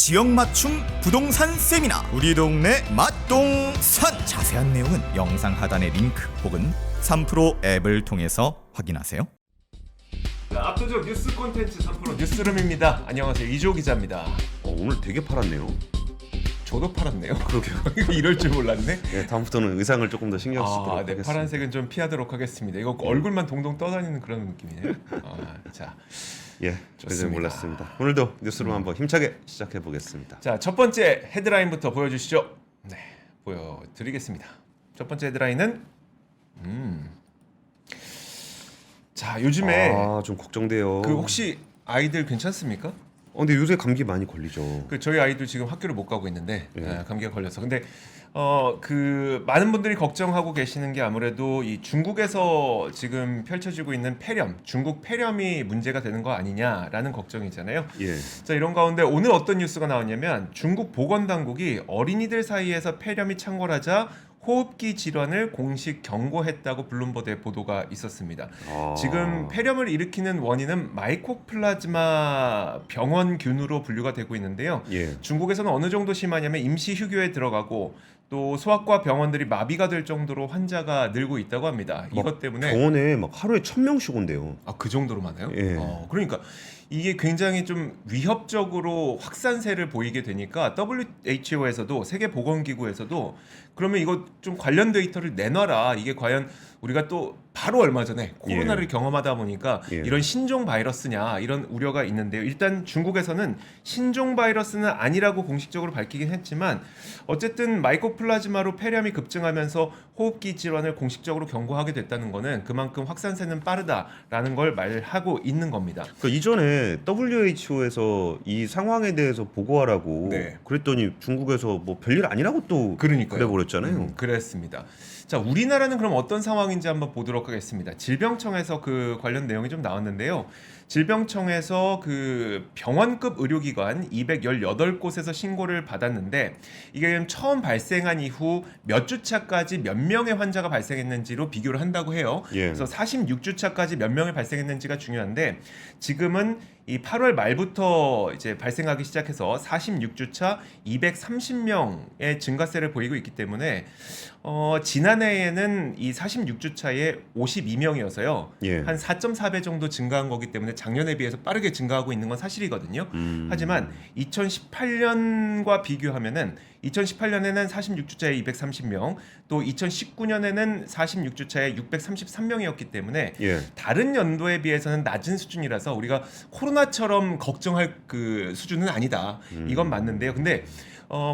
지역 맞춤 부동산 세미나 우리 동네 맛동산 자세한 내용은 영상 하단의 링크 혹은 3프로 앱을 통해서 확인하세요. 압도적 뉴스 콘텐츠 3프로 뉴스룸입니다. 안녕하세요, 이조 기자입니다. 오늘 되게 팔았네요. 저도 팔았네요. 그러게요. 이럴 줄 몰랐네. 네, 다음부터는 의상을 조금 더 신경 쓰도록 네, 하겠습니다. 파란색은 좀 피하도록 하겠습니다. 이거 얼굴만 동동 떠다니는 그런 느낌이네요. 자, 예, 좋습니다. 전혀 몰랐습니다. 오늘도 뉴스룸 한번 힘차게 시작해 보겠습니다. 자, 첫 번째 헤드라인부터 보여주시죠. 네, 보여드리겠습니다. 첫 번째 헤드라인은 자, 요즘에 좀 걱정돼요. 그 혹시 아이들 괜찮습니까? 근데 요새 감기 많이 걸리죠. 그 저희 아이들 지금 학교를 못 가고 있는데 네. 감기가 걸려서. 근데 그 많은 분들이 걱정하고 계시는 게 아무래도 이 중국에서 지금 펼쳐지고 있는 폐렴, 중국 폐렴이 문제가 되는 거 아니냐라는 걱정이잖아요. 예. 자, 이런 가운데 오늘 어떤 뉴스가 나왔냐면 중국 보건당국이 어린이들 사이에서 폐렴이 창궐하자 호흡기 질환을 공식 경고했다고 블룸버드의 보도가 있었습니다. 지금 폐렴을 일으키는 원인은 마이코플라즈마 병원균으로 분류가 되고 있는데요. 예. 중국에서는 어느 정도 심하냐면 임시 휴교에 들어가고 또 소아과 병원들이 마비가 될 정도로 환자가 늘고 있다고 합니다. 이것 때문에 병원에 막 하루에 1,000명씩 온대요. 그 정도로 많아요? 예. 그러니까 이게 굉장히 좀 위협적으로 확산세를 보이게 되니까 WHO에서도 세계보건기구에서도 그러면 이거 좀 관련 데이터를 내놔라. 이게 과연 우리가 또 바로 얼마 전에 코로나를 경험하다 보니까 이런 신종 바이러스냐 이런 우려가 있는데요. 일단 중국에서는 신종 바이러스는 아니라고 공식적으로 밝히긴 했지만 어쨌든 마이코플라즈마로 폐렴이 급증하면서 호흡기 질환을 공식적으로 경고하게 됐다는 거는 그만큼 확산세는 빠르다라는 걸 말하고 있는 겁니다. 그러니까 이전에 WHO에서 이 상황에 대해서 보고하라고 그랬더니 중국에서 뭐 별일 아니라고 또 그래버렸잖아요. 그랬습니다. 자, 우리나라는 그럼 어떤 상황인지 한번 보도록 하겠습니다. 질병청에서 그 관련 내용이 좀 나왔는데요. 질병청에서 그 병원급 의료기관 218곳에서 신고를 받았는데 이게 처음 발생한 이후 몇 주차까지 몇 명의 환자가 발생했는지로 비교를 한다고 해요. 그래서 46주차까지 몇 명이 발생했는지가 중요한데 지금은 이 8월 말부터 이제 발생하기 시작해서 46주차 230명의 증가세를 보이고 있기 때문에 지난해에는 이 46주차에 52명이어서요. 한 4.4배 정도 증가한 거기 때문에 작년에 비해서 빠르게 증가하고 있는 건 사실이거든요. 하지만 2018년과 비교하면은 2018년에는 46주차에 230명, 또 2019년에는 46주차에 633명이었기 때문에 다른 연도에 비해서는 낮은 수준이라서 우리가 코로나처럼 걱정할 그 수준은 아니다. 이건 맞는데요. 근데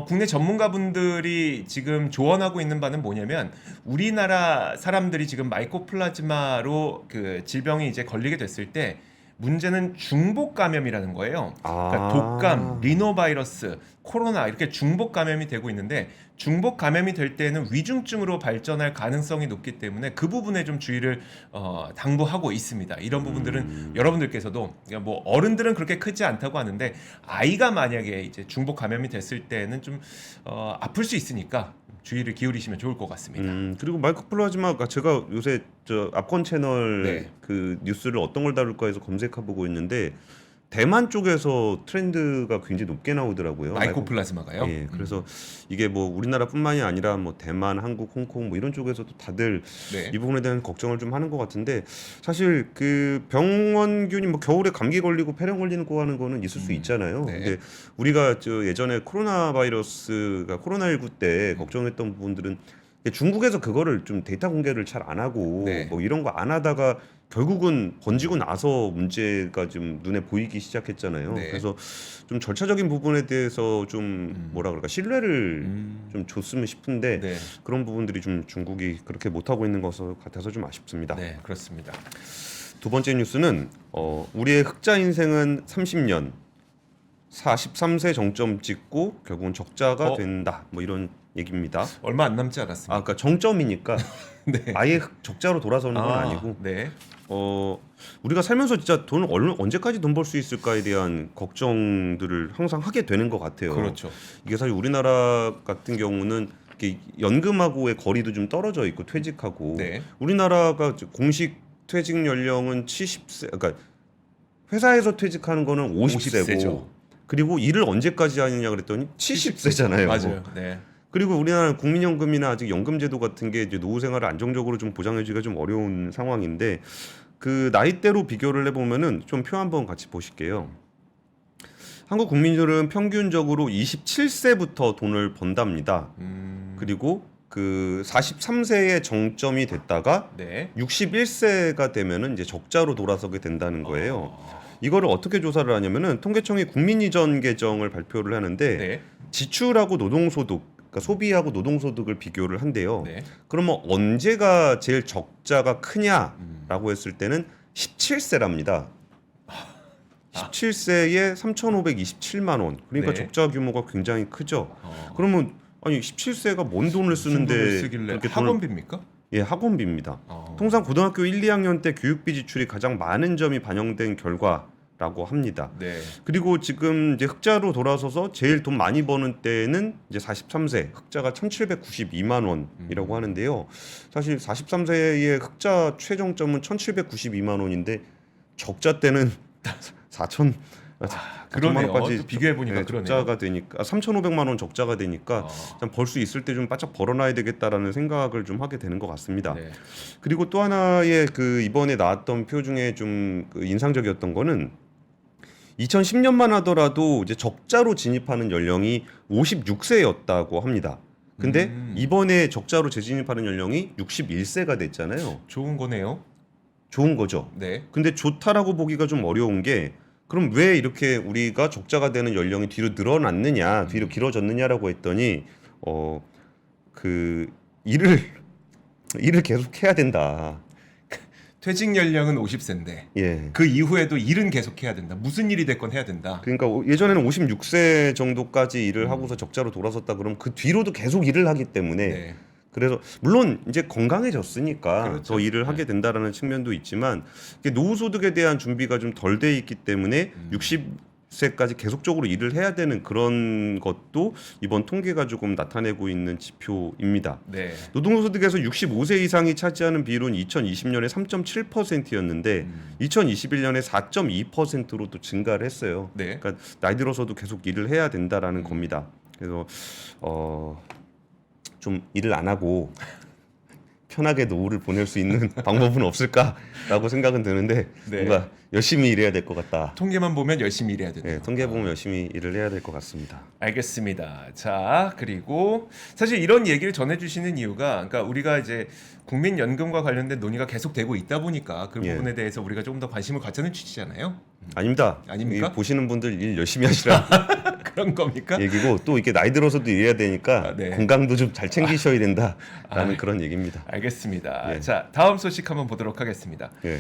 국내 전문가분들이 지금 조언하고 있는 바는 뭐냐면 우리나라 사람들이 지금 마이코플라즈마로 그 질병이 이제 걸리게 됐을 때 문제는 중복 감염이라는 거예요. 그러니까 독감, 리노바이러스, 코로나 이렇게 중복 감염이 되고 있는데 중복 감염이 될 때는 위중증으로 발전할 가능성이 높기 때문에 그 부분에 좀 주의를 당부하고 있습니다. 이런 부분들은 여러분들께서도 그러니까 뭐 어른들은 그렇게 크지 않다고 하는데 아이가 만약에 이제 중복 감염이 됐을 때는 좀 아플 수 있으니까 주의를 기울이시면 좋을 것 같습니다. 그리고 마이코플라즈마가 제가 요새 저 압권 채널 그 뉴스를 어떤 걸 다룰까 해서 검색해보고 있는데 대만 쪽에서 트렌드가 굉장히 높게 나오더라고요. 마이코플라즈마가요? 예, 그래서 이게 뭐 우리나라뿐만이 아니라 뭐 대만, 한국, 홍콩 뭐 이런 쪽에서도 다들 이 부분에 대한 걱정을 좀 하는 것 같은데 사실 그 병원균이 뭐 겨울에 감기 걸리고 폐렴 걸리는 거 하는 거는 있을 수 있잖아요. 근데 우리가 저 예전에 코로나 바이러스가 코로나19 때 걱정했던 부분들은 중국에서 그거를 좀 데이터 공개를 잘 안 하고 뭐 이런 거 안 하다가 결국은 번지고 나서 문제가 좀 눈에 보이기 시작했잖아요. 그래서 좀 절차적인 부분에 대해서 좀 뭐라 그럴까 신뢰를 좀 줬으면 싶은데 그런 부분들이 좀 중국이 그렇게 못하고 있는 것 같아서 좀 아쉽습니다. 네, 그렇습니다. 두 번째 뉴스는 우리의 흑자 인생은 30년 43세 정점 찍고 결국은 적자가 된다. 뭐 이런 얘기입니다. 얼마 안 남지 않았습니다. 그러니까 정점이니까 아예 적자로 돌아서는 건 아니고 우리가 살면서 진짜 돈을 언제까지 돈 벌 수 있을까에 대한 걱정들을 항상 하게 되는 것 같아요. 그렇죠. 이게 사실 우리나라 같은 경우는 이렇게 연금하고의 거리도 좀 떨어져 있고 퇴직하고 우리나라가 공식 퇴직 연령은 70세, 그러니까 회사에서 퇴직하는 거는 50세고 그리고 일을 언제까지 하느냐 그랬더니 70세잖아요. 맞아요. 네. 그리고 우리나라 국민연금이나 아직 연금제도 같은 게 이제 노후 생활을 안정적으로 좀 보장해주기가 좀 어려운 상황인데 그 나이대로 비교를 해보면은 좀 표 한번 같이 보실게요. 한국 국민들은 평균적으로 27세부터 돈을 번답니다. 그리고 그 43세의 정점이 됐다가 네. 61세가 되면은 이제 적자로 돌아서게 된다는 거예요. 이거를 어떻게 조사를 하냐면은 통계청이 국민이전 계정을 발표를 하는데 네. 지출하고 노동소득, 그러니까 소비하고 노동소득을 비교를 한대요. 네. 그러면 언제가 제일 적자가 크냐라고 했을 때는 17세랍니다. 17세에 3,527만 원. 그러니까 네. 적자 규모가 굉장히 크죠. 그러면 아니 17세가 뭔 돈을 쓰는데 쓰길래 그렇게 학원비입니까? 예, 학원비입니다. 통상 고등학교 1, 2학년 때 교육비 지출이 가장 많은 점이 반영된 결과라고 합니다. 네. 그리고 지금 이제 흑자로 돌아서서 제일 돈 많이 버는 때는 이제 43세 흑자가 1,792만 원이라고 하는데요. 사실 43세의 흑자 최정점은 1,792만 원인데 적자 때는 4천 그러네요. 원까지 또 비교해 보니까 네, 그러네요. 적자가 되니까 3,500만 원 적자가 되니까 벌 수 있을 때 좀 바짝 벌어놔야 되겠다라는 생각을 좀 하게 되는 것 같습니다. 네. 그리고 또 하나의 그 이번에 나왔던 표 중에 좀 그 인상적이었던 거는 2010년만 하더라도 이제 적자로 진입하는 연령이 56세였다고 합니다. 근데 이번에 적자로 재진입하는 연령이 61세가 됐잖아요. 좋은 거네요. 좋은 거죠. 네. 근데 좋다라고 보기가 좀 어려운 게 그럼 왜 이렇게 우리가 적자가 되는 연령이 뒤로 늘어났느냐, 뒤로 길어졌느냐라고 했더니 그 일을 계속 해야 된다. 퇴직 연령은 50세인데 예. 그 이후에도 일은 계속 해야 된다. 무슨 일이 됐건 해야 된다. 그러니까 예전에는 56세 정도까지 일을 하고서 적자로 돌아섰다 그러면 그 뒤로도 계속 일을 하기 때문에 네. 그래서 물론 이제 건강해졌으니까 그렇죠. 더 일을 하게 된다라는 측면도 있지만 이게 노후 소득에 대한 준비가 좀 덜 돼 있기 때문에 60세까지 계속적으로 일을 해야 되는 그런 것도 이번 통계가 조금 나타내고 있는 지표입니다. 네. 노동소득에서 65세 이상이 차지하는 비율은 2020년에 3.7%였는데 2021년에 4.2%로 또 증가를 했어요. 네. 그러니까 나이 들어서도 계속 일을 해야 된다라는 겁니다. 그래서 좀 일을 안 하고 편하게 노후를 보낼 수 있는 방법은 없을까라고 생각은 드는데 네. 뭔가 열심히 일해야 될 것 같다. 통계만 보면 열심히 일해야 된다. 네, 통계 보면 열심히 일을 해야 될 것 같습니다. 알겠습니다. 자, 그리고 사실 이런 얘기를 전해주시는 이유가, 그러니까 우리가 이제 국민연금과 관련된 논의가 계속되고 있다 보니까 그 예. 부분에 대해서 우리가 조금 더 관심을 갖자는 취지잖아요. 아닙니다. 아닙니까? 이 보시는 분들 일 열심히 하시라 그런 겁니까? 얘기고 또 이렇게 나이 들어서도 일해야 되니까 네. 건강도 좀 잘 챙기셔야 된다라는 그런 얘기입니다. 알겠습니다. 예. 자, 다음 소식 한번 보도록 하겠습니다. 예.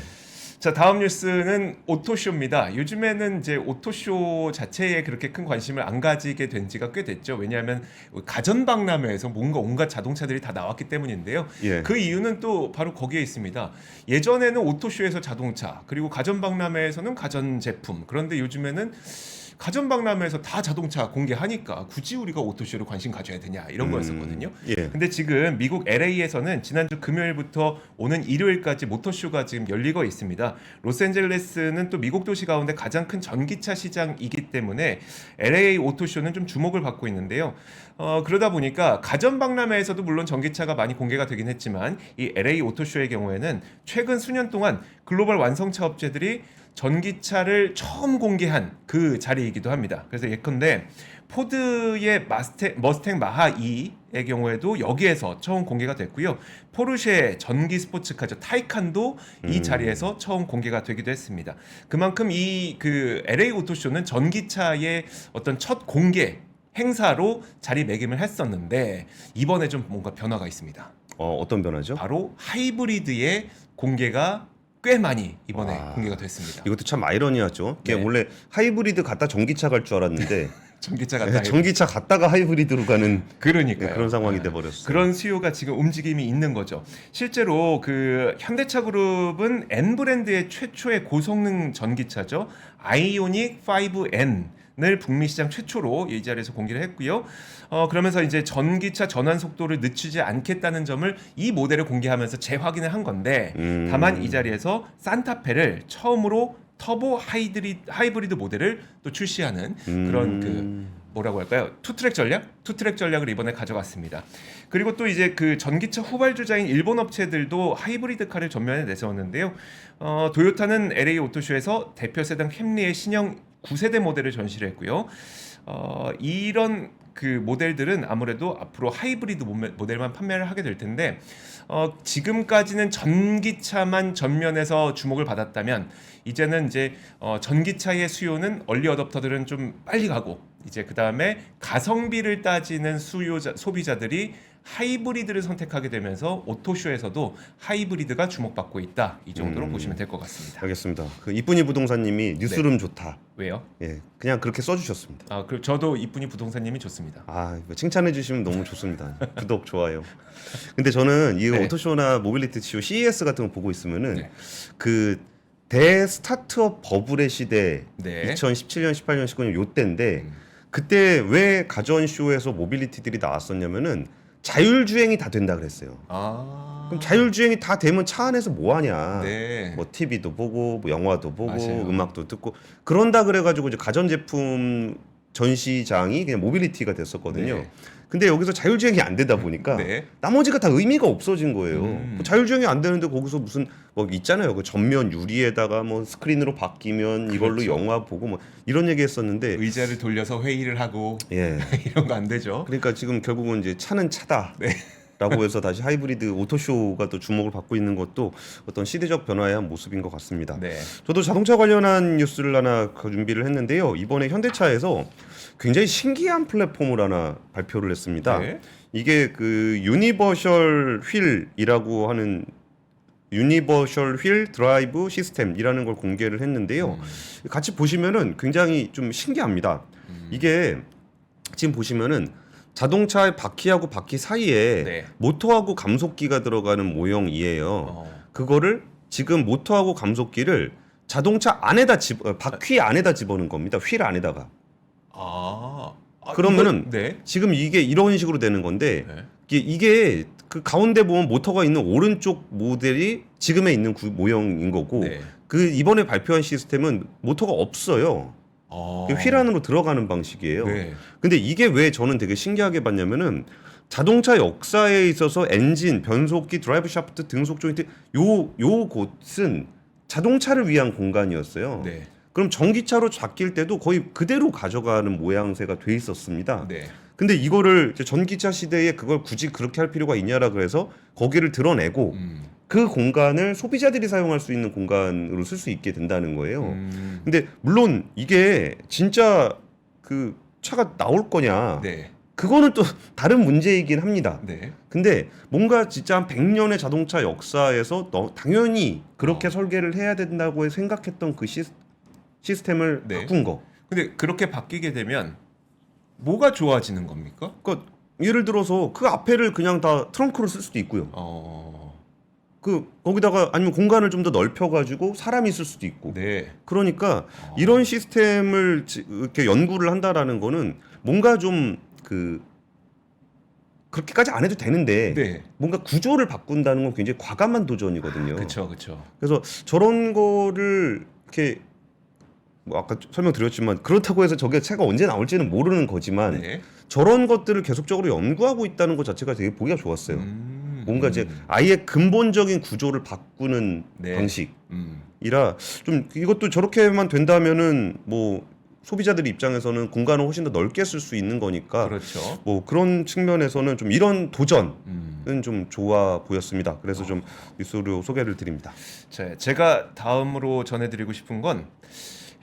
자, 다음 뉴스는 오토쇼입니다. 요즘에는 이제 오토쇼 자체에 그렇게 큰 관심을 안 가지게 된 지가 꽤 됐죠. 왜냐하면 가전박람회에서 뭔가 온갖 자동차들이 다 나왔기 때문인데요. 예. 그 이유는 또 바로 거기에 있습니다. 예전에는 오토쇼에서 자동차, 그리고 가전박람회에서는 가전제품. 그런데 요즘에는 가전박람회에서 다 자동차 공개하니까 굳이 우리가 오토쇼를 관심 가져야 되냐 이런 거였었거든요. 예. 근데 지금 미국 LA에서는 지난주 금요일부터 오는 일요일까지 모터쇼가 지금 열리고 있습니다. 로스앤젤레스는 또 미국 도시 가운데 가장 큰 전기차 시장이기 때문에 LA 오토쇼는 좀 주목을 받고 있는데요. 그러다 보니까 가전박람회에서도 물론 전기차가 많이 공개가 되긴 했지만 이 LA 오토쇼의 경우에는 최근 수년 동안 글로벌 완성차 업체들이 전기차를 처음 공개한 그 자리이기도 합니다. 그래서 예컨대 포드의 머스탱 마하 2의 경우에도 여기에서 처음 공개가 됐고요. 포르쉐 전기 스포츠카죠 타이칸도 이 자리에서 처음 공개가 되기도 했습니다. 그만큼 이 그 LA 오토쇼는 전기차의 어떤 첫 공개 행사로 자리매김을 했었는데 이번에 좀 뭔가 변화가 있습니다. 어떤 변화죠? 바로 하이브리드의 공개가 꽤 많이 이번에 와. 공개가 됐습니다. 이것도 참 아이러니하죠. 이게 네. 원래 하이브리드 갔다 전기차 갈 줄 알았는데 전기차 같다. 전기차 갔다가 하이브리드로 가는 그러니까요. 그런 상황이 네. 돼 버렸어요. 그런 수요가 지금 움직임이 있는 거죠. 실제로 그 현대차 그룹은 N 브랜드의 최초의 고성능 전기차죠. 아이오닉 5N을 북미 시장 최초로 이 자리에서 공개를 했고요. 그러면서 이제 전기차 전환 속도를 늦추지 않겠다는 점을 이 모델을 공개하면서 재확인을 한 건데 다만 이 자리에서 산타페를 처음으로 터보 하이브리드 모델을 또 출시하는 그런 그 뭐라고 할까요? 투트랙 전략을 이번에 가져갔습니다. 그리고 또 이제 그 전기차 후발주자인 일본 업체들도 하이브리드카를 전면에 내세웠는데요. 도요타는 LA 오토쇼에서 대표 세단 캠리의 신형 9세대 모델을 전시를 했고요. 이런 그 모델들은 아무래도 앞으로 하이브리드 모델만 판매를 하게 될 텐데 지금까지는 전기차만 전면에서 주목을 받았다면 이제는 이제 전기차의 수요는 얼리 어댑터들은 좀 빨리 가고 이제 그 다음에 가성비를 따지는 소비자들이 하이브리드를 선택하게 되면서 오토쇼에서도 하이브리드가 주목받고 있다. 이 정도로 보시면 될 것 같습니다. 알겠습니다. 그 이쁜이 부동산님이 뉴스룸 좋다. 왜요? 예, 그냥 그렇게 써주셨습니다. 그리고 저도 이쁜이 부동산님이 좋습니다. 칭찬해 주시면 너무 좋습니다. 구독, 좋아요. 근데 저는 이 오토쇼나 모빌리티 쇼 CES 같은 거 보고 있으면은 그 대스타트업 버블의 시대 2017년, 18년, 19년 요때인데 그때 왜 가전 쇼에서 모빌리티들이 나왔었냐면은 자율주행이 다 된다 그랬어요. 그럼 자율주행이 다 되면 차 안에서 뭐 하냐? 뭐 TV도 보고, 뭐 영화도 보고, 맞아요. 음악도 듣고 그런다 그래가지고 이제 가전제품 전시장이 그냥 모빌리티가 됐었거든요. 근데 여기서 자율주행이 안 되다 보니까 나머지가 다 의미가 없어진 거예요. 뭐 자율주행이 안 되는데 거기서 무슨 뭐 있잖아요. 그 전면 유리에다가 뭐 스크린으로 바뀌면 이걸로 영화 보고 뭐 이런 얘기했었는데 의자를 돌려서 회의를 하고 이런 거 안 되죠. 그러니까 지금 결국은 이제 차는 차다. 라고 해서 다시 하이브리드 오토쇼가 또 주목을 받고 있는 것도 어떤 시대적 변화의 한 모습인 것 같습니다. 저도 자동차 관련한 뉴스를 하나 준비를 했는데요. 이번에 현대차에서 굉장히 신기한 플랫폼을 하나 발표를 했습니다. 이게 그 유니버셜 휠이라고 하는 유니버셜 휠 드라이브 시스템이라는 걸 공개를 했는데요. 같이 보시면은 굉장히 좀 신기합니다. 이게 지금 보시면은 자동차의 바퀴하고 바퀴 사이에 모터하고 감속기가 들어가는 모형이에요. 그거를 지금 모터하고 감속기를 자동차 안에다 바퀴 안에다 집어넣은 겁니다. 휠 안에다가. 그러면은 지금 이게 이런 식으로 되는 건데 이게 그 가운데 보면 모터가 있는 오른쪽 모델이 지금에 있는 모형인 거고 그 이번에 발표한 시스템은 모터가 없어요. 휠 안으로 들어가는 방식이에요. 근데 이게 왜 저는 되게 신기하게 봤냐면은 자동차 역사에 있어서 엔진, 변속기, 드라이브 샤프트, 등속 조인트 요 곳은 자동차를 위한 공간이었어요. 그럼 전기차로 바뀔 때도 거의 그대로 가져가는 모양새가 돼 있었습니다. 근데 이거를 이제 전기차 시대에 그걸 굳이 그렇게 할 필요가 있냐라 그래서 거기를 드러내고 그 공간을 소비자들이 사용할 수 있는 공간으로 쓸 수 있게 된다는 거예요. 근데 물론 이게 진짜 그 차가 나올 거냐? 그거는 또 다른 문제이긴 합니다. 근데 뭔가 진짜 한 100년의 자동차 역사에서 당연히 그렇게 설계를 해야 된다고 생각했던 그 시스템을 바꾼 거. 근데 그렇게 바뀌게 되면 뭐가 좋아지는 겁니까? 그러니까 예를 들어서 그 앞에를 그냥 다 트렁크로 쓸 수도 있고요. 그 거기다가 아니면 공간을 좀 더 넓혀가지고 사람이 있을 수도 있고. 그러니까 이런 시스템을 이렇게 연구를 한다라는 거는 뭔가 좀 그렇게까지 안 해도 되는데 뭔가 구조를 바꾼다는 건 굉장히 과감한 도전이거든요. 그렇죠. 그래서 저런 거를 이렇게 뭐 아까 설명드렸지만 그렇다고 해서 저게 차가 언제 나올지는 모르는 거지만 저런 것들을 계속적으로 연구하고 있다는 것 자체가 되게 보기가 좋았어요. 뭔가 이제 아예 근본적인 구조를 바꾸는 방식이라 좀 이것도 저렇게만 된다면은 뭐 소비자들 입장에서는 공간을 훨씬 더 넓게 쓸 수 있는 거니까 뭐 그런 측면에서는 좀 이런 도전은 좀 좋아 보였습니다. 그래서 좀 뉴스로 소개를 드립니다. 제가 다음으로 전해드리고 싶은 건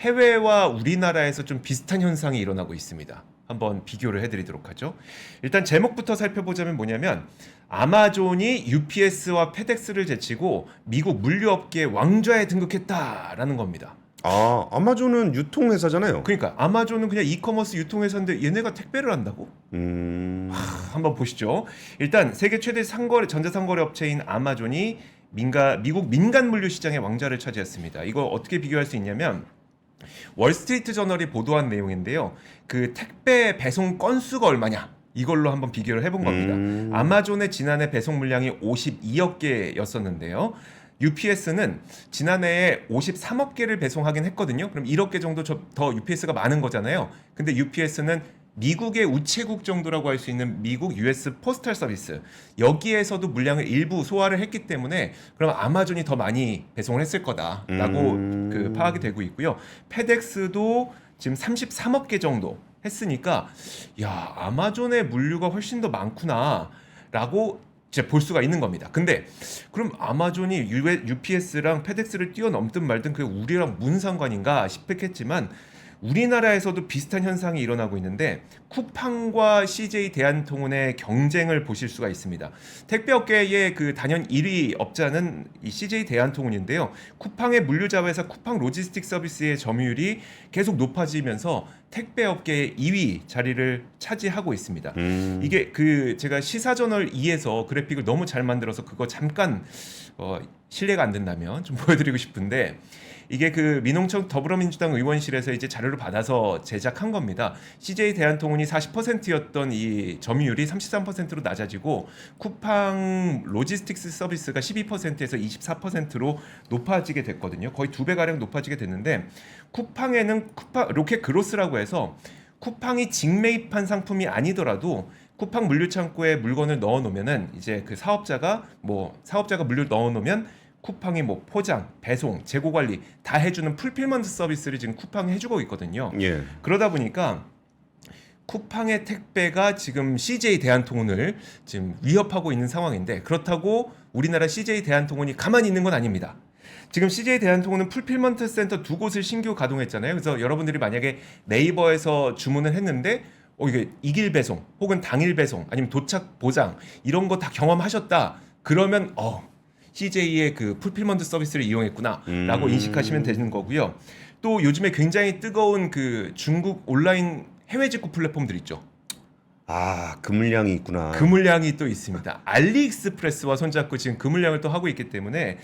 해외와 우리나라에서 좀 비슷한 현상이 일어나고 있습니다. 한번 비교를 해드리도록 하죠. 일단 제목부터 살펴보자면 뭐냐면 아마존이 UPS와 페덱스를 제치고 미국 물류업계의 왕좌에 등극했다라는 겁니다. 아마존은 유통회사잖아요. 그러니까 아마존은 그냥 이커머스 유통회사인데 얘네가 택배를 한다고? 한번 보시죠. 일단 세계 최대 전자상거래 업체인 아마존이 미국 민간 물류 시장의 왕좌를 차지했습니다. 이거 어떻게 비교할 수 있냐면 월스트리트 저널이 보도한 내용인데요. 그 택배 배송 건수가 얼마냐? 이걸로 한번 비교를 해본 겁니다. 아마존의 지난해 배송 물량이 52억 개였었는데요. UPS는 지난해에 53억 개를 배송하긴 했거든요. 그럼 1억 개 정도 더 UPS가 많은 거잖아요. 근데 UPS는 미국의 우체국 정도라고 할 수 있는 미국 US 포스탈 서비스 여기에서도 물량을 일부 소화를 했기 때문에 그럼 아마존이 더 많이 배송을 했을 거다라고 그 파악이 되고 있고요. 페덱스도 지금 33억 개 정도 했으니까 야 아마존의 물류가 훨씬 더 많구나라고 이제 볼 수가 있는 겁니다. 근데 그럼 아마존이 UPS랑 페덱스를 뛰어넘든 말든 그게 우리랑 무슨 상관인가 싶겠지만 우리나라에서도 비슷한 현상이 일어나고 있는데 쿠팡과 CJ 대한통운의 경쟁을 보실 수가 있습니다. 택배업계의 그 단연 1위 업자는 이 CJ 대한통운인데요. 쿠팡의 물류자회사 쿠팡 로지스틱 서비스의 점유율이 계속 높아지면서 택배업계의 2위 자리를 차지하고 있습니다. 이게 그 제가 시사저널 2에서 그래픽을 너무 잘 만들어서 그거 잠깐 실례가 안 된다면 좀 보여드리고 싶은데 이게 그 민홍청 더불어민주당 의원실에서 이제 자료를 받아서 제작한 겁니다. CJ 대한통운이 40%였던 이 점유율이 33%로 낮아지고 쿠팡 로지스틱스 서비스가 12%에서 24%로 높아지게 됐거든요. 거의 2배 가량 높아지게 됐는데 쿠팡에는 로켓 그로스라고 해서 쿠팡이 직매입한 상품이 아니더라도 쿠팡 물류창고에 물건을 넣어 놓으면은 이제 그 사업자가 물류를 넣어 놓으면 쿠팡이 뭐 포장, 배송, 재고 관리 다 해주는 풀필먼트 서비스를 지금 쿠팡이 해주고 있거든요. 예. 그러다 보니까 쿠팡의 택배가 지금 CJ 대한통운을 지금 위협하고 있는 상황인데 그렇다고 우리나라 CJ 대한통운이 가만히 있는 건 아닙니다. 지금 CJ 대한통운은 풀필먼트 센터 2곳을 신규 가동했잖아요. 그래서 여러분들이 만약에 네이버에서 주문을 했는데 이게 이길 배송 혹은 당일 배송 아니면 도착 보장 이런 거 다 경험하셨다. 그러면 CJ의 그 풀필먼트 서비스를 이용했구나라고 인식하시면 되는 거고요. 또 요즘에 굉장히 뜨거운 그 중국 온라인 해외 직구 플랫폼들 있죠. 그 물량이 있구나. 그 물량이 또 있습니다. 알리익스프레스와 손잡고 지금 그 물량을 또 하고 있기 때문에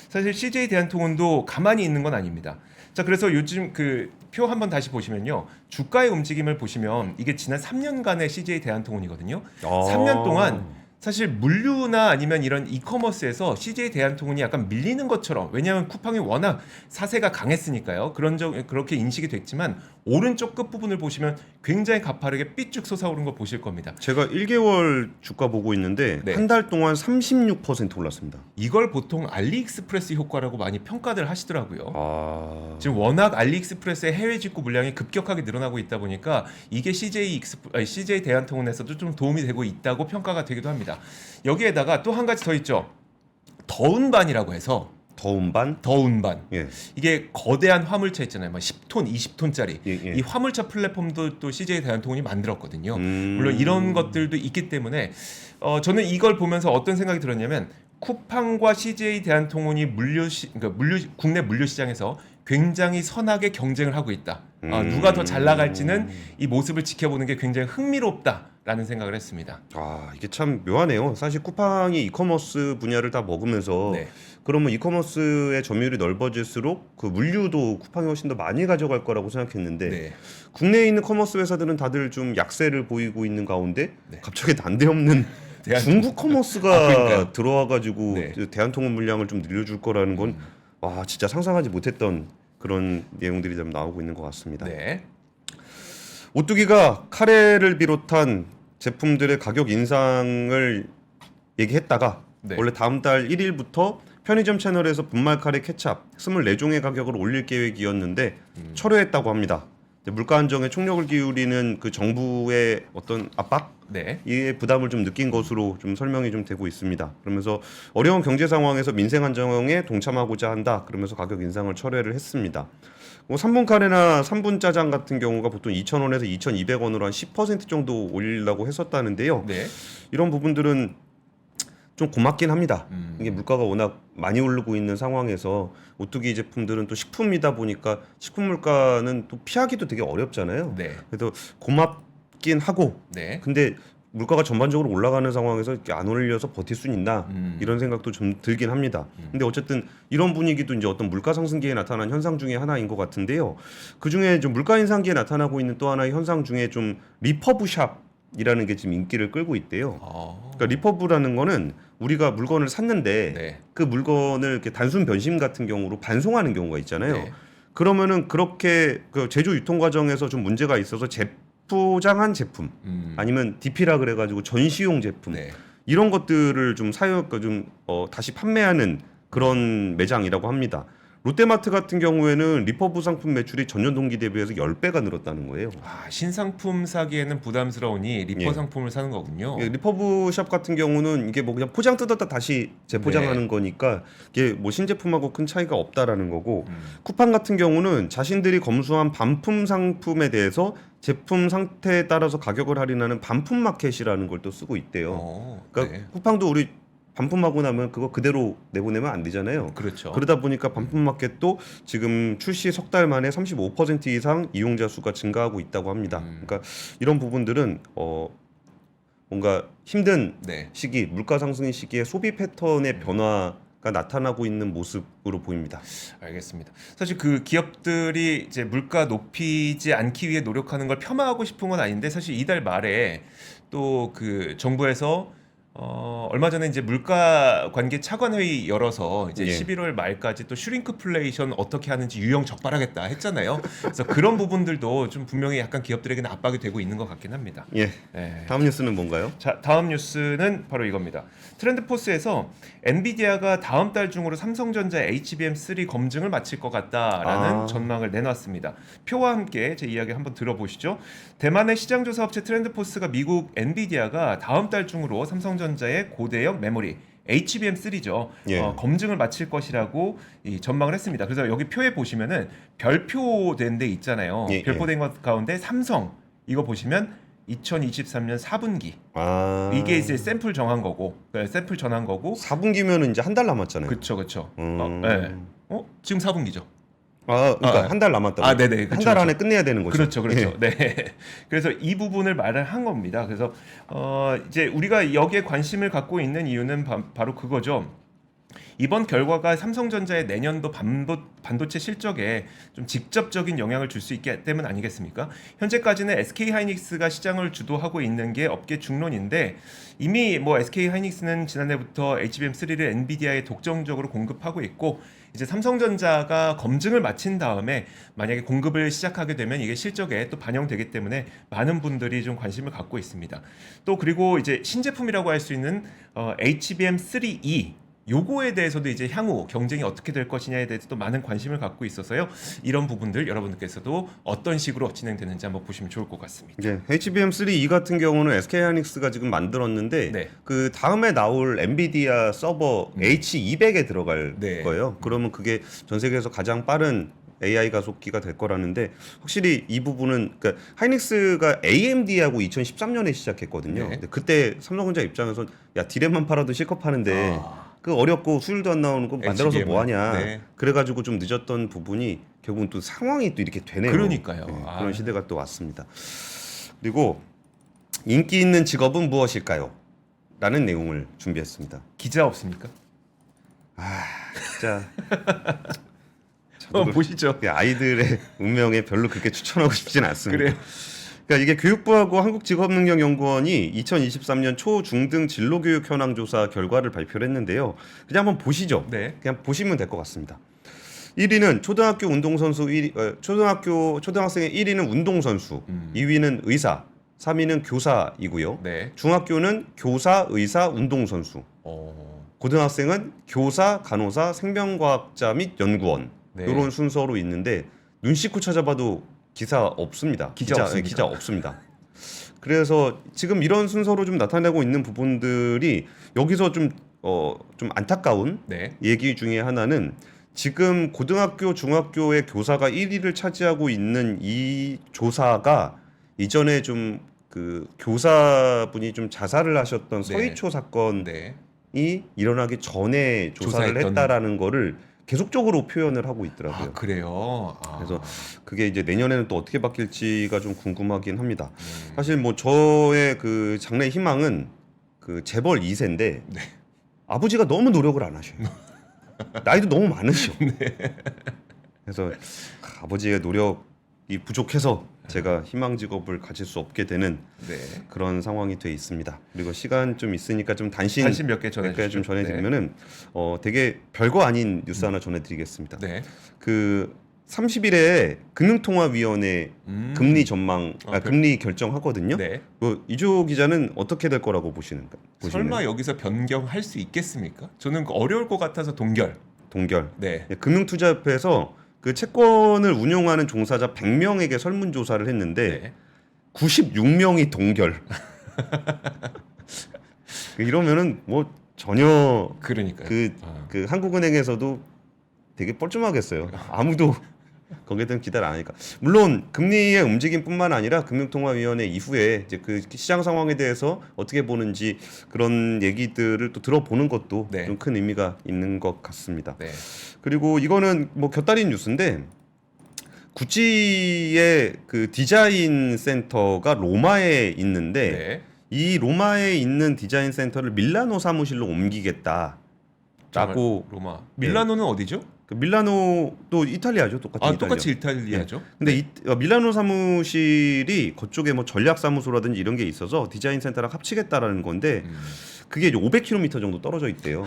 사실 CJ 대한통운도 가만히 있는 건 아닙니다. 자, 그래서 요즘 그 표 한번 다시 보시면요. 주가의 움직임을 보시면 이게 지난 3년간의 CJ 대한통운이거든요. 3년 동안 사실 물류나 아니면 이런 이커머스에서 CJ 대한통운이 약간 밀리는 것처럼 왜냐하면 쿠팡이 워낙 사세가 강했으니까요. 그렇게 인식이 됐지만 오른쪽 끝부분을 보시면 굉장히 가파르게 삐쭉 솟아오른 거 보실 겁니다. 제가 1개월 주가 보고 있는데 네. 한 달 동안 36% 올랐습니다. 이걸 보통 알리익스프레스 효과라고 많이 평가들 하시더라고요. 지금 워낙 알리익스프레스의 해외 직구 물량이 급격하게 늘어나고 있다 보니까 이게 CJ 대한통운에서도 좀 도움이 되고 있다고 평가가 되기도 합니다. 여기에다가 또 한 가지 더 있죠. 더운반이라고 해서 더운반? 예. 이게 거대한 화물차 있잖아요. 막 10톤, 20톤짜리. 예. 이 화물차 플랫폼도 또 CJ 대한통운이 만들었거든요. 물론 이런 것들도 있기 때문에 저는 이걸 보면서 어떤 생각이 들었냐면 쿠팡과 CJ 대한통운이 국내 물류 시장에서 굉장히 선하게 경쟁을 하고 있다. 누가 더 잘 나갈지는 이 모습을 지켜보는 게 굉장히 흥미롭다라는 생각을 했습니다. 이게 참 묘하네요. 사실 쿠팡이 이커머스 분야를 다 먹으면서 네. 그러면 이커머스의 점유율이 넓어질수록 그 물류도 쿠팡이 훨씬 더 많이 가져갈 거라고 생각했는데 네. 국내에 있는 커머스 회사들은 다들 좀 약세를 보이고 있는 가운데 네. 갑자기 난데없는 중국 커머스가 들어와가지고 네. 대한통운 물량을 좀 늘려줄 거라는 건 진짜 상상하지 못했던 그런 내용들이 좀 나오고 있는 것 같습니다. 네. 오뚜기가 카레를 비롯한 제품들의 가격 인상을 얘기했다가 네. 원래 다음 달 1일부터 편의점 채널에서 분말 카레 케찹 24종의 가격을 올릴 계획이었는데 철회했다고 합니다. 물가 안정에 총력을 기울이는 그 정부의 어떤 압박, 이에 부담을 좀 느낀 것으로 좀 설명이 좀 되고 있습니다. 그러면서 어려운 경제 상황에서 민생 안정에 동참하고자 한다. 그러면서 가격 인상을 철회를 했습니다. 3분 카레나 3분 짜장 같은 경우가 보통 2,000원에서 2,200원으로 한 10% 정도 올리려고 했었다는데요. 네. 이런 부분들은 좀 고맙긴 합니다. 이게 물가가 워낙 많이 오르고 있는 상황에서 오뚜기 제품들은 또 식품이다 보니까 식품 물가는 또 피하기도 되게 어렵잖아요. 네. 그래서 고맙긴 하고 네. 근데 물가가 전반적으로 올라가는 상황에서 이렇게 안 올려서 버틸 수 있나 이런 생각도 좀 들긴 합니다. 근데 어쨌든 이런 분위기도 이제 어떤 물가 상승기에 나타난 현상 중에 하나인 것 같은데요. 그 중에 좀 물가 인상기에 나타나고 있는 또 하나의 현상 중에 좀 리퍼브샵 이라는 게 지금 인기를 끌고 있대요. 그러니까 리퍼브라는 거는 우리가 물건을 샀는데 네. 그 물건을 이렇게 단순 변심 같은 경우로 반송하는 경우가 있잖아요. 네. 그러면은 그렇게 그 제조 유통 과정에서 좀 문제가 있어서 재포장한 제품 아니면 DP라 그래가지고 전시용 제품 네. 이런 것들을 좀 다시 판매하는 그런 매장이라고 합니다. 롯데마트 같은 경우에는 리퍼브 상품 매출이 전년 동기 대비해서 10배가 늘었다는 거예요. 신상품 사기에는 부담스러우니 리퍼 예. 상품을 사는 거군요. 예, 리퍼브 샵 같은 경우는 이게 뭐 그냥 포장 뜯었다 다시 재포장하는 네. 거니까 이게 뭐 신제품하고 큰 차이가 없다라는 거고 쿠팡 같은 경우는 자신들이 검수한 반품 상품에 대해서 제품 상태에 따라서 가격을 할인하는 반품 마켓이라는 걸 또 쓰고 있대요. 그러니까 네. 쿠팡도 우리 반품하고 나면 그거 그대로 내보내면 안 되잖아요. 그렇죠. 그러다 보니까 반품 마켓도 지금 출시 석 달 만에 35% 이상 이용자 수가 증가하고 있다고 합니다. 그러니까 이런 부분들은 뭔가 힘든 네. 시기, 물가 상승의 시기에 소비 패턴의 변화가 나타나고 있는 모습으로 보입니다. 알겠습니다. 사실 그 기업들이 이제 물가 높이지 않기 위해 노력하는 걸 폄하하고 싶은 건 아닌데 사실 이달 말에 또 그 정부에서 얼마 전에 이제 물가 관계 차관 회의 열어서 이제 예. 11월 말까지 또 슈링크플레이션 어떻게 하는지 유형 적발하겠다 했잖아요. 그래서 그런 부분들도 좀 분명히 약간 기업들에게는 압박이 되고 있는 것 같긴 합니다. 예. 네. 다음 뉴스는 뭔가요? 자, 다음 뉴스는 바로 이겁니다. 트렌드포스에서 엔비디아가 다음 달 중으로 삼성전자 HBM3 검증을 마칠 것 같다라는 전망을 내놨습니다. 표와 함께 제 이야기 한번 들어보시죠. 대만의 시장조사 업체 트렌드포스가 미국 엔비디아가 다음 달 중으로 삼성전자의 고대역 메모리 HBM3죠. 예. 검증을 마칠 것이라고 전망을 했습니다. 그래서 여기 표에 보시면은 별표된 데 있잖아요. 예, 별표된 것 가운데 삼성 이거 보시면 2023년 4분기 이게 이제 샘플 정한 거고, 샘플 전한 거고. 4분기면은 이제 한 달 남았잖아요. 그렇죠. 네. 지금 4분기죠. 그러니까 한 달 남았다. 네네. 한 달 안에 끝내야 되는 거죠. 그렇죠. 예. 네. 그래서 이 부분을 말을 한 겁니다. 그래서 이제 우리가 여기에 관심을 갖고 있는 이유는 바로 그거죠. 이번 결과가 삼성전자의 내년도 반도체 실적에 좀 직접적인 영향을 줄 수 있기 때문 아니겠습니까? 현재까지는 SK하이닉스가 시장을 주도하고 있는 게 업계 중론인데 이미 뭐 SK하이닉스는 지난해부터 HBM3를 엔비디아에 독점적으로 공급하고 있고 이제 삼성전자가 검증을 마친 다음에 만약에 공급을 시작하게 되면 이게 실적에 또 반영되기 때문에 많은 분들이 좀 관심을 갖고 있습니다. 또 그리고 이제 신제품이라고 할 수 있는 HBM3E 요거에 대해서도 이제 향후 경쟁이 어떻게 될 것이냐에 대해서 또 많은 관심을 갖고 있어서요. 이런 부분들 여러분들께서도 어떤 식으로 진행되는지 한번 보시면 좋을 것 같습니다. 네, HBM3E 같은 경우는 SK하이닉스가 지금 만들었는데 네. 그 다음에 나올 엔비디아 서버 H200에 들어갈 네. 거예요. 그러면 그게 전 세계에서 가장 빠른 AI 가속기가 될 거라는데 확실히 이 부분은 그러니까 하이닉스가 AMD하고 2013년에 시작했거든요. 네. 근데 그때 삼성전자 입장에선 야 디램만 팔아도 실컷 파는데 그 어렵고 수율도 안 나오는 거 만들어서 뭐 하냐. 네. 그래가지고 좀 늦었던 부분이 결국은 또 상황이 또 이렇게 되네요. 그러니까요. 네, 그런 시대가 또 왔습니다. 그리고 인기 있는 직업은 무엇일까요? 라는 내용을 준비했습니다. 기자 없습니까? 진짜 보시죠. 아이들의 운명에 별로 그렇게 추천하고 싶진 않습니다. 그래요. 그러니까 이게 교육부하고 한국직업능력연구원이 2023년 초중등 진로교육 현황 조사 결과를 발표를 했는데요. 그냥 한번 보시죠. 네. 그냥 보시면 될 것 같습니다. 1위는 초등학교 운동선수 1위, 초등학생의 1위는 운동선수, 2위는 의사, 3위는 교사이고요. 네. 중학교는 교사, 의사, 운동선수. 고등학생은 교사, 간호사, 생명과학자 및 연구원. 네. 이런 순서로 있는데 눈 씻고 찾아봐도 기사 없습니다. 기자 없습니까? 기자 없습니다. 그래서 지금 이런 순서로 좀 나타내고 있는 부분들이 여기서 좀 안타까운 네. 얘기 중에 하나는 지금 고등학교, 중학교의 교사가 1위를 차지하고 있는 이 조사가 이전에 좀 그 교사분이 좀 자살을 하셨던 서희초 사건이 네. 일어나기 전에 조사를 했다라는 거를 계속적으로 표현을 하고 있더라고요. 그래요. 그래서 그게 이제 내년에는 또 어떻게 바뀔지가 좀 궁금하긴 합니다. 사실 뭐 저의 그 장래 희망은 그 재벌 2세인데 아버지가 너무 노력을 안 하셔요. 나이도 너무 많으셔. 그래서 아버지의 노력을 이 부족해서 제가 희망 직업을 가질 수 없게 되는 네. 그런 상황이 돼 있습니다. 그리고 시간 좀 있으니까 좀 단신 몇 개 전해주시죠. 좀 전해드리면은 되게 별거 아닌 뉴스 하나 전해드리겠습니다. 네. 그 30일에 금융통화위원회 금리 전망, 금리 결정하거든요. 네. 이조 기자는 어떻게 될 거라고 보시는가? 설마 여기서 변경할 수 있겠습니까? 저는 어려울 것 같아서 동결. 네. 금융투자협회에서 그 채권을 운용하는 종사자 100명에게 설문조사를 했는데 96명이 동결. 이러면은 뭐 전혀 그러니까요. 그 한국은행에서도 되게 뻘쭘하겠어요. 아무도 거기에 대한 기대를 안 하니까. 물론 금리의 움직임뿐만 아니라 금융통화위원회 이후에 이제 그 시장 상황에 대해서 어떻게 보는지 그런 얘기들을 또 들어보는 것도 좀 큰 의미가 있는 것 같습니다. 네. 그리고 이거는 뭐 곁다리 뉴스인데 구찌의 그 디자인 센터가 로마에 있는데 이 로마에 있는 디자인 센터를 밀라노 사무실로 옮기겠다라고. 로마. 밀라노는 어디죠? 그 밀라노도 이탈리아죠, 똑같은 똑같이 이탈리아죠. 근데 밀라노 사무실이 그쪽에 뭐 전략 사무소라든지 이런 게 있어서 디자인 센터랑 합치겠다라는 건데 그게 이제 500km 정도 떨어져 있대요.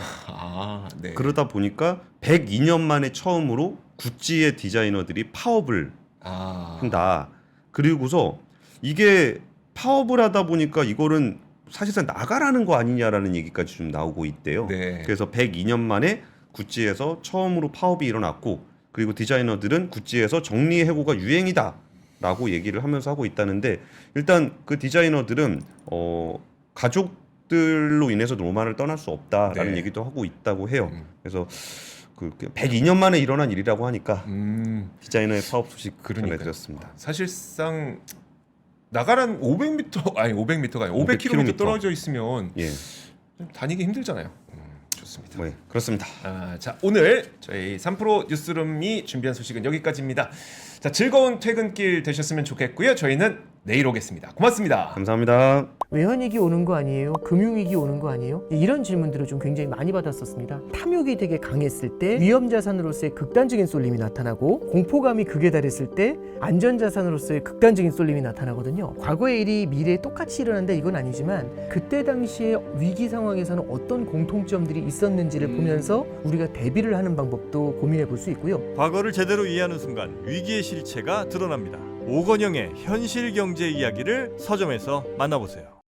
네. 그러다 보니까 102년 만에 처음으로 구찌의 디자이너들이 파업을 한다. 그리고서 이게 파업을 하다 보니까 이거는 사실상 나가라는 거 아니냐라는 얘기까지 좀 나오고 있대요. 그래서 102년 만에 구찌에서 처음으로 파업이 일어났고, 그리고 디자이너들은 구찌에서 정리해고가 유행이다라고 얘기를 하면서 하고 있다는데, 일단 그 디자이너들은 가족들로 인해서 로마를 떠날 수 없다라는 얘기도 하고 있다고 해요. 그래서 그 102년 만에 일어난 일이라고 하니까 디자이너의 파업 소식 전해드렸습니다. 사실상 나가란 500m가 아니 500km 떨어져 있으면 다니기 힘들잖아요. 좋습니다. 네, 그렇습니다. 자, 오늘 저희 3프로 뉴스룸이 준비한 소식은 여기까지입니다. 자, 즐거운 퇴근길 되셨으면 좋겠고요. 저희는 내일 오겠습니다. 고맙습니다. 감사합니다. 외환위기 오는 거 아니에요? 금융위기 오는 거 아니에요? 이런 질문들을 좀 굉장히 많이 받았었습니다. 탐욕이 되게 강했을 때 위험자산으로서의 극단적인 쏠림이 나타나고, 공포감이 극에 달했을 때 안전자산으로서의 극단적인 쏠림이 나타나거든요. 과거의 일이 미래에 똑같이 일어난다 이건 아니지만, 그때 당시에 위기 상황에서는 어떤 공통점들이 있었는지를 보면서 우리가 대비를 하는 방법도 고민해 볼 수 있고요. 과거를 제대로 이해하는 순간 위기의 실체가 드러납니다. 오건영의 현실 경제 이야기를 서점에서 만나보세요.